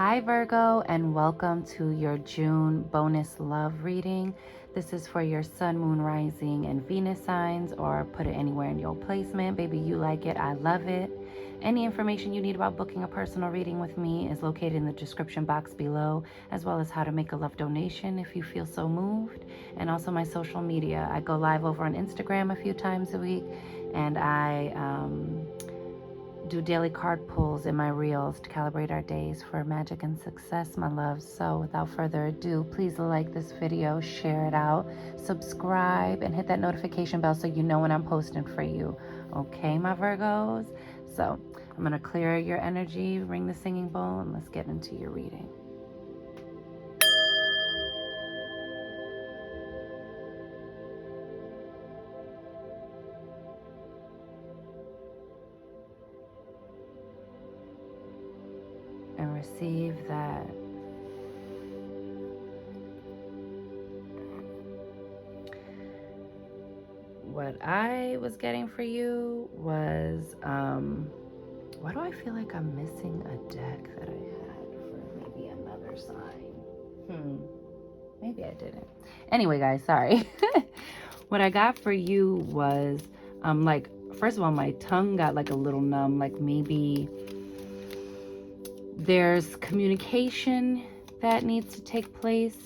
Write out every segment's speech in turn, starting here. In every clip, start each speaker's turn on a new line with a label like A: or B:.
A: Hi Virgo, and welcome to your June bonus love reading. This is for your sun, moon, rising, and Venus signs, or put it anywhere in your placement. Baby, you like it, I love it. Any information you need about booking a personal reading with me is located in the description box below, as well as how to make a love donation if you feel so moved, and also my social media. I go live over on Instagram a few times a week, and I do daily card pulls in my reels to calibrate our days for magic and success, my loves. So without further ado, please like this video, share it out, subscribe, and hit that notification bell so you know when I'm posting for you. Okay, my Virgos? So I'm going to clear your energy, ring the singing bowl, and let's get into your reading. And receive that what I was getting for you was, why do I feel like I'm missing a deck that I had for maybe another sign? Maybe I didn't. Anyway, guys, sorry. What I got for you was, like, first of all, my tongue got like a little numb, like maybe there's communication that needs to take place.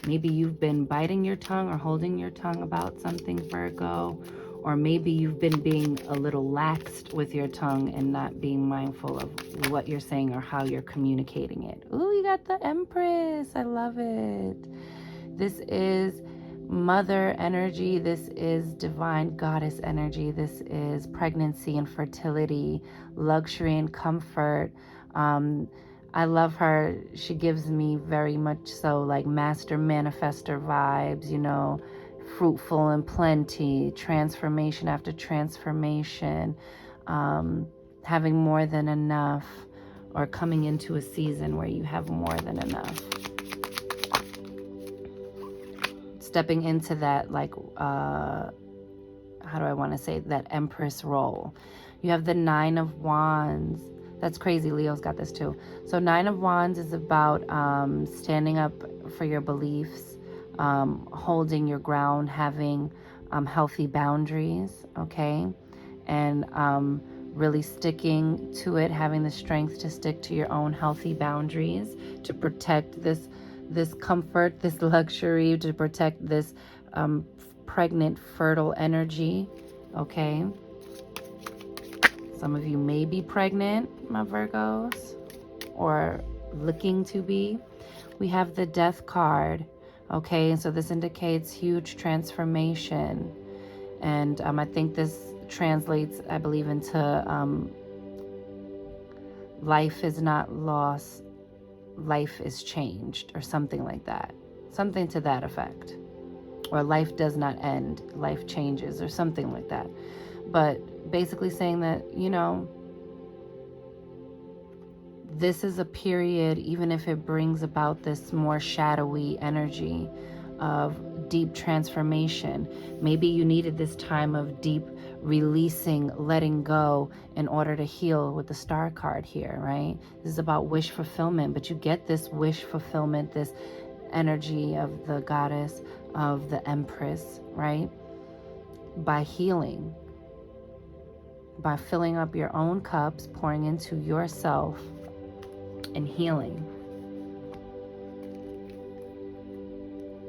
A: Maybe you've been biting your tongue or holding your tongue about something, Virgo. Or maybe you've been being a little laxed with your tongue and not being mindful of what you're saying or how you're communicating it. Ooh, you got the Empress. I love it. This is mother energy. This is divine goddess energy. This is pregnancy and fertility, luxury and comfort. I love her. She gives me very much so like master manifester vibes, you know, fruitful and plenty, transformation after transformation, having more than enough, or coming into a season where you have more than enough. Stepping into that, like, how do I want to say, that Empress role. You have the Nine of Wands. That's crazy. Leo's got this too. So Nine of Wands is about standing up for your beliefs, holding your ground, having healthy boundaries, okay? And really sticking to it, having the strength to stick to your own healthy boundaries, to protect this comfort, this luxury, to protect this pregnant, fertile energy, okay? Some of you may be pregnant, my Virgos, or looking to be. We have the Death card, okay? And so this indicates huge transformation. And I think this translates, I believe, into life is not lost, life is changed, or something like that. Something to that effect. Or life does not end, life changes, or something like that. But basically saying that, you know, this is a period, even if it brings about this more shadowy energy of deep transformation. Maybe you needed this time of deep releasing, letting go in order to heal with the Star card here, right? This is about wish fulfillment, but you get this wish fulfillment, this energy of the goddess, of the Empress, right? By healing, by filling up your own cups, pouring into yourself and healing.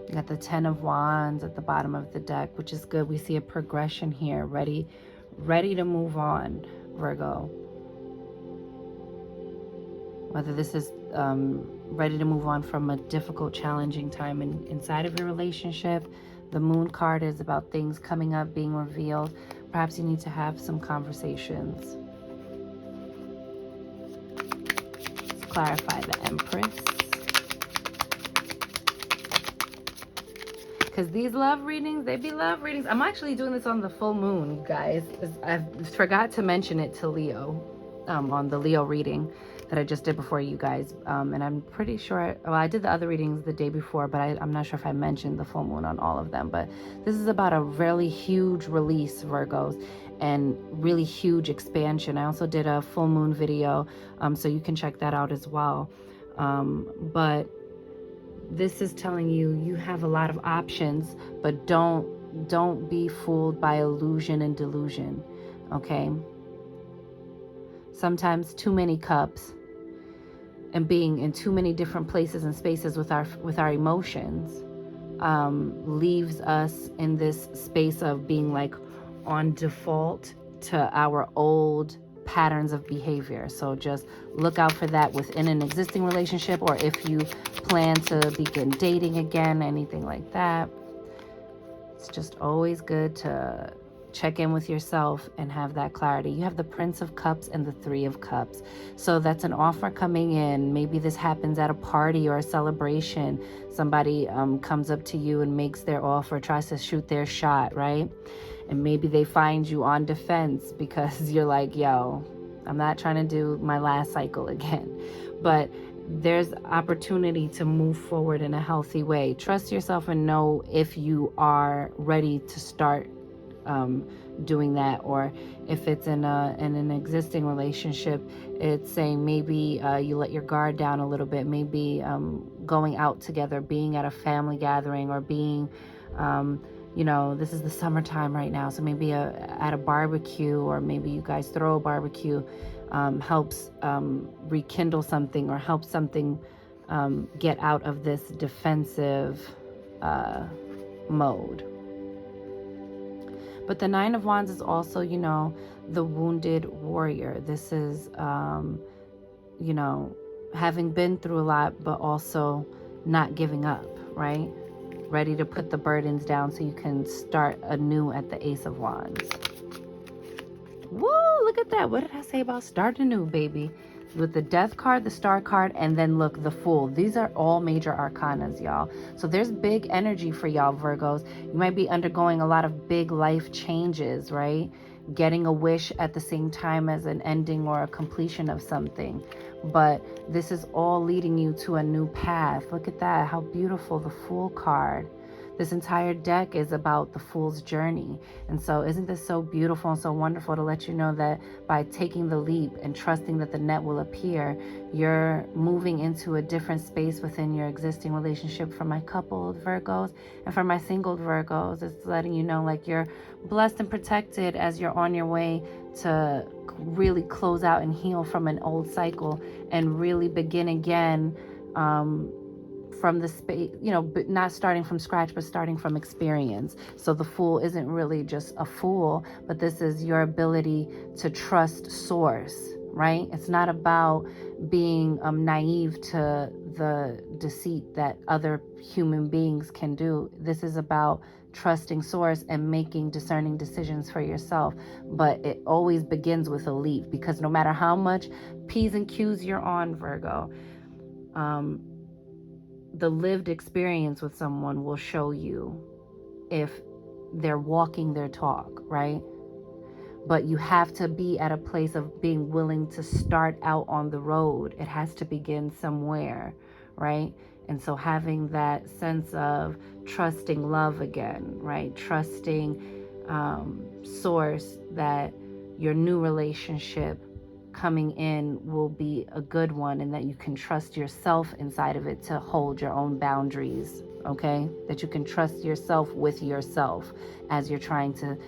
A: You got the Ten of Wands at the bottom of the deck, which is good. We see a progression here, ready to move on, Virgo. Whether this is ready to move on from a difficult, challenging time inside of your relationship. The Moon card is about things coming up, being revealed. Perhaps you need to have some conversations. Let's clarify the Empress. Because these love readings, they be love readings. I'm actually doing this on the full moon, guys. I forgot to mention it to Leo on the Leo reading that I just did before you guys. And I'm pretty sure, well, I did the other readings the day before, but I'm not sure if I mentioned the full moon on all of them. But this is about a really huge release, Virgos. and really huge expansion. I also did a full moon video, so you can check that out as well. But this is telling you you have a lot of options, but don't be fooled by illusion and delusion. Okay? Sometimes too many cups and being in too many different places and spaces with our emotions leaves us in this space of being like on default to our old patterns of behavior. So just look out for that within an existing relationship, or if you plan to begin dating again, anything like that. It's just always good to check in with yourself and have that clarity. You have the Prince of Cups and the Three of Cups. So that's an offer coming in. Maybe this happens at a party or a celebration. Somebody comes up to you and makes their offer, tries to shoot their shot, right? And maybe they find you on defense because you're like, yo, I'm not trying to do my last cycle again. But there's opportunity to move forward in a healthy way. Trust yourself and know if you are ready to start doing that, or if it's in an existing relationship, it's saying maybe you let your guard down a little bit, maybe going out together, being at a family gathering, or being this is the summertime right now, so maybe at a barbecue, or maybe you guys throw a barbecue, helps rekindle something, or help something get out of this defensive mode. But the Nine of Wands is also, the wounded warrior. This is, having been through a lot, but also not giving up, right? Ready to put the burdens down so you can start anew at the Ace of Wands. Woo, look at that. What did I say about start anew, baby? With the Death card, the Star card, and then look, the Fool. These are all major arcanas, y'all. So there's big energy for y'all, Virgos. You might be undergoing a lot of big life changes, right? Getting a wish at the same time as an ending or a completion of something. But this is all leading you to a new path. Look at that. How beautiful, the Fool card. This entire deck is about the Fool's journey. And so isn't this so beautiful and so wonderful to let you know that by taking the leap and trusting that the net will appear, you're moving into a different space within your existing relationship. For my coupled Virgos and for my single Virgos, it's letting you know like you're blessed and protected as you're on your way to really close out and heal from an old cycle and really begin again, from the space, but not starting from scratch, but starting from experience. So the Fool isn't really just a fool, but this is your ability to trust source, right? It's not about being naive to the deceit that other human beings can do. This is about trusting source and making discerning decisions for yourself. But it always begins with a leap, because no matter how much P's and Q's you're on, Virgo, the lived experience with someone will show you if they're walking their talk, right? But you have to be at a place of being willing to start out on the road. It has to begin somewhere, right? And so having that sense of trusting love again, right? Trusting source, that your new relationship coming in will be a good one, and that you can trust yourself inside of it to hold your own boundaries, okay? That you can trust yourself with yourself as you're trying to,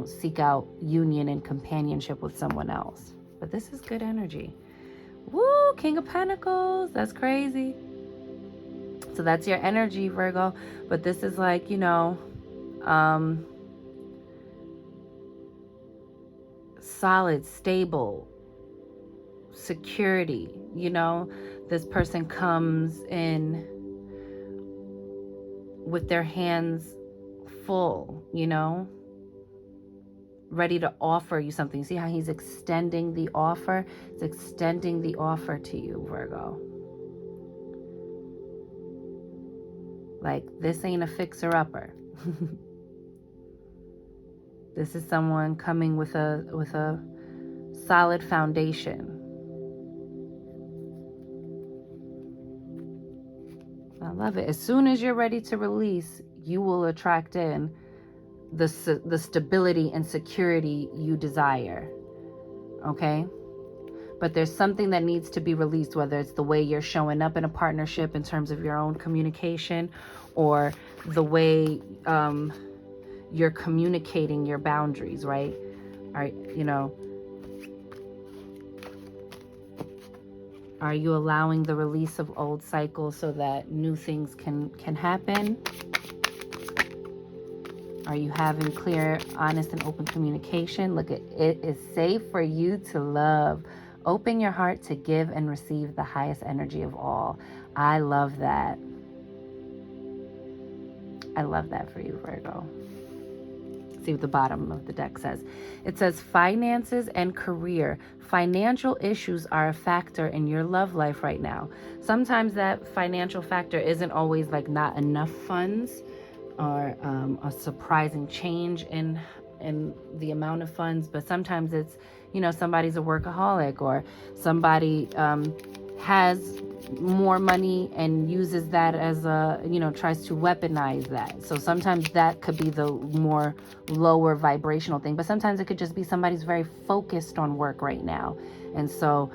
A: seek out union and companionship with someone else. But this is good energy. Woo, King of Pentacles, that's crazy. So that's your energy, Virgo. But this is like, solid, stable, security. This person comes in with their hands full, ready to offer you something. See how he's extending the offer? It's extending the offer to you, Virgo. Like, this ain't a fixer-upper. This is someone coming with a solid foundation. I love it. As soon as you're ready to release, you will attract in the stability and security you desire. Okay? But there's something that needs to be released, whether it's the way you're showing up in a partnership in terms of your own communication, or the way you're communicating your boundaries, right? Are are you allowing the release of old cycles so that new things can happen? Are you having clear, honest, and open communication? Look, it is safe for you to love. Open your heart to give and receive the highest energy of all. I love that. I love that for you, Virgo. See what the bottom of the deck says. It says finances and career. Financial issues are a factor in your love life right now. Sometimes that financial factor isn't always like not enough funds, or a surprising change in the amount of funds, but sometimes it's, somebody's a workaholic, or somebody has more money and uses that as a, tries to weaponize that. So sometimes that could be the more lower vibrational thing, but sometimes it could just be somebody's very focused on work right now. And so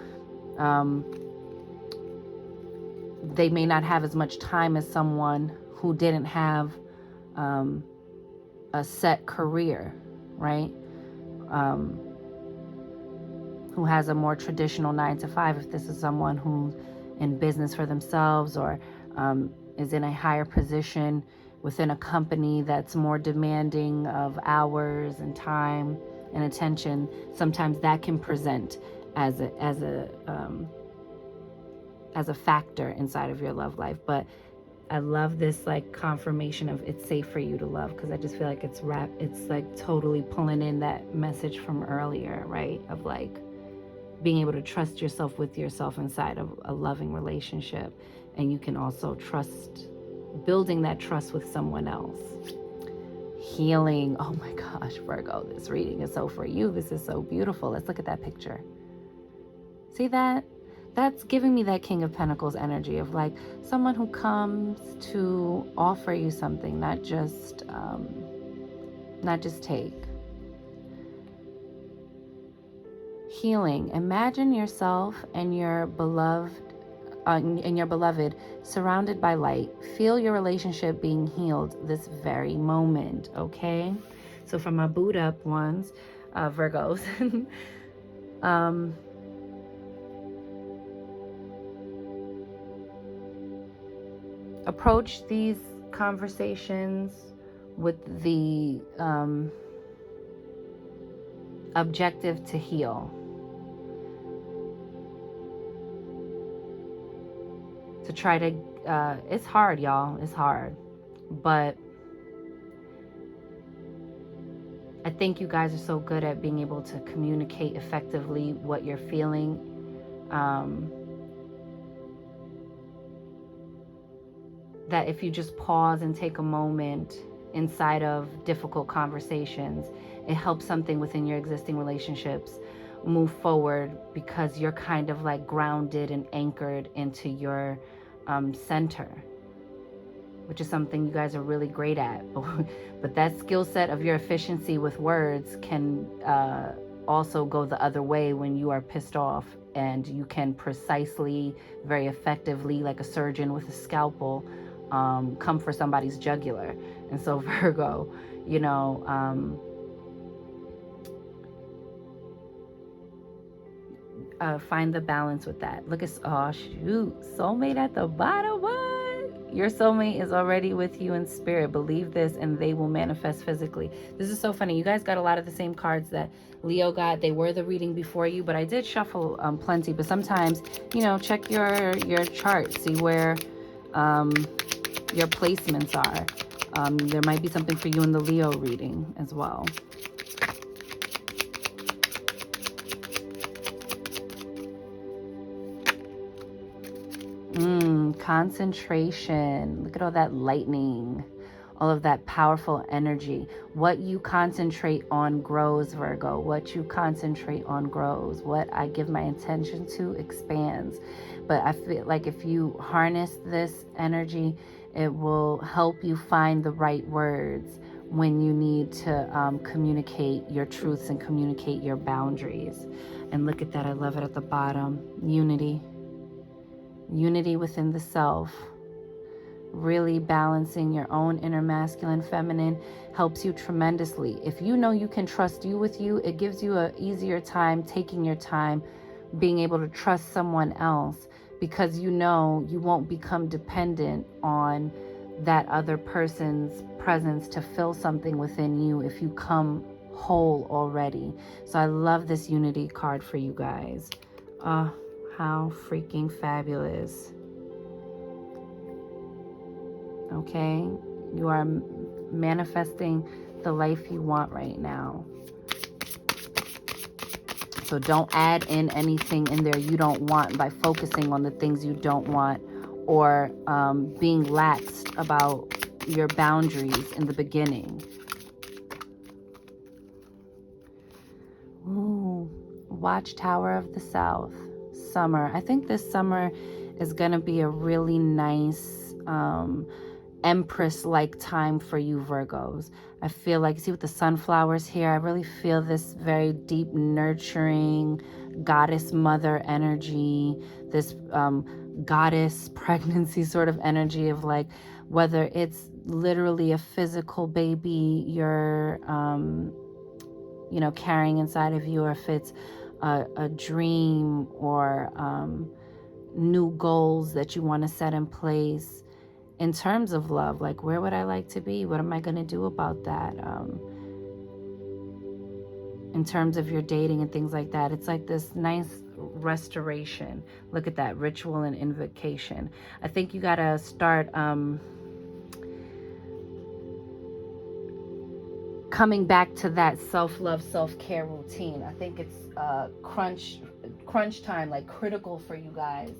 A: they may not have as much time as someone who didn't have a set career, right? Who has a more traditional 9-to-5, if this is someone who's in business for themselves, or is in a higher position within a company that's more demanding of hours and time and attention, sometimes that can present as a factor inside of your love life. But I love this like confirmation of it's safe for you to love, because I just feel like it's like totally pulling in that message from earlier, right? Of like being able to trust yourself with yourself inside of a loving relationship. And you can also trust, building that trust with someone else. Healing. Oh my gosh, Virgo, this reading is so for you. This is so beautiful. Let's look at that picture. See that? That's giving me that King of Pentacles energy of like someone who comes to offer you something, not just take. Healing. Imagine yourself and your beloved surrounded by light. Feel your relationship being healed this very moment, okay? So for my boot up ones, Virgos, approach these conversations with the objective to heal. To try to, it's hard, y'all. It's hard. But I think you guys are so good at being able to communicate effectively what you're feeling. That if you just pause and take a moment inside of difficult conversations, it helps something within your existing relationships move forward, because you're kind of like grounded and anchored into your center, which is something you guys are really great at. But that skill set of your efficiency with words can also go the other way when you are pissed off, and you can precisely, very effectively, like a surgeon with a scalpel, come for somebody's jugular. And so Virgo, find the balance with that. Look at, oh shoot, soulmate at the bottom. What? Your soulmate is already with you in spirit. Believe this and they will manifest physically. This is so funny. You guys got a lot of the same cards that Leo got. They were the reading before you, but I did shuffle plenty. But sometimes, check your chart. See where your placements are. There might be something for you in the Leo reading as well. Concentration. Look at all that lightning, all of that powerful energy. What you concentrate on grows, Virgo. What you concentrate on grows. What I give my attention to expands. But I feel like if you harness this energy, it will help you find the right words when you need to communicate your truths and communicate your boundaries. And look at that, I love it at the bottom. Unity. Unity within the self. Really balancing your own inner masculine, feminine helps you tremendously. If you know you can trust you with you, it gives you an easier time taking your time, being able to trust someone else, because you know you won't become dependent on that other person's presence to fill something within you if you come whole already. So I love this unity card for you guys. How freaking fabulous. Okay, you are manifesting the life you want right now. So don't add in anything in there you don't want by focusing on the things you don't want, or being lax about your boundaries in the beginning. Ooh, Watchtower of the South. Summer. I think this summer is going to be a really nice Empress-like time for you Virgos. I feel like, see with the sunflowers here, I really feel this very deep, nurturing, goddess mother energy, this goddess pregnancy sort of energy of like, whether it's literally a physical baby you're, you know, carrying inside of you, or if it's a dream or new goals that you want to set in place. In terms of love, like, where would I like to be? What am I going to do about that? In terms of your dating and things like that, it's like this nice restoration. Look at that, ritual and invocation. I think you got to start coming back to that self-love, self-care routine. I think it's crunch time, like critical for you guys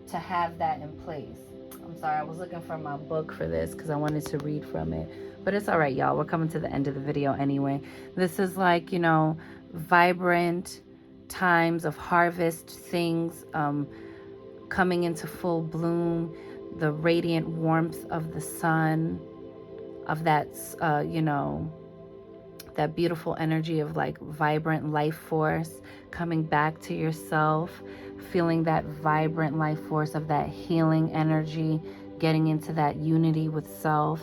A: to have that in place. I'm sorry, I was looking for my book for this because I wanted to read from it. But it's all right, y'all. We're coming to the end of the video anyway. This is like, you know, vibrant times of harvest, things coming into full bloom, the radiant warmth of the sun, of that, you know, that beautiful energy of like vibrant life force coming back to yourself, feeling that vibrant life force of that healing energy, getting into that unity with self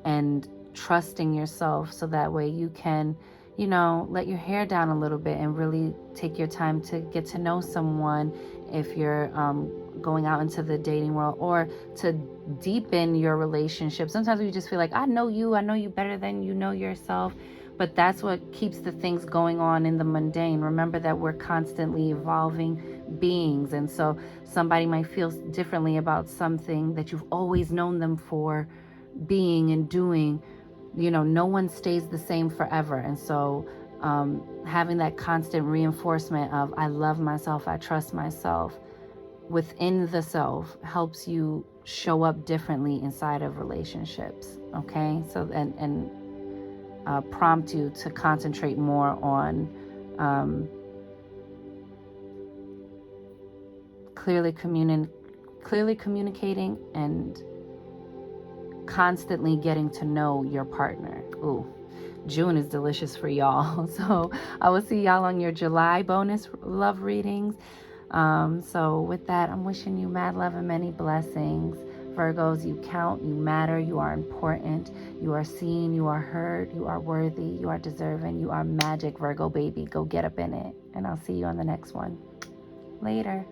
A: and trusting yourself, so that way you can, you know, let your hair down a little bit and really take your time to get to know someone if you're going out into the dating world, or to deepen your relationship. Sometimes we just feel like, I know you better than you know yourself. But that's what keeps the things going on in the mundane. Remember that we're constantly evolving beings. And so somebody might feel differently about something that you've always known them for being and doing. You know, no one stays the same forever. And so having that constant reinforcement of, I love myself, I trust myself, within the self helps you show up differently inside of relationships. Okay? So, and prompt you to concentrate more on clearly communicating and constantly getting to know your partner. Ooh, June is delicious for y'all. So I will see y'all on your July bonus love readings. So with that, I'm wishing you mad love and many blessings. Virgos, you count, you matter, you are important, you are seen, you are heard, you are worthy, you are deserving, you are magic, Virgo baby. Go get up in it. And I'll see you on the next one. Later.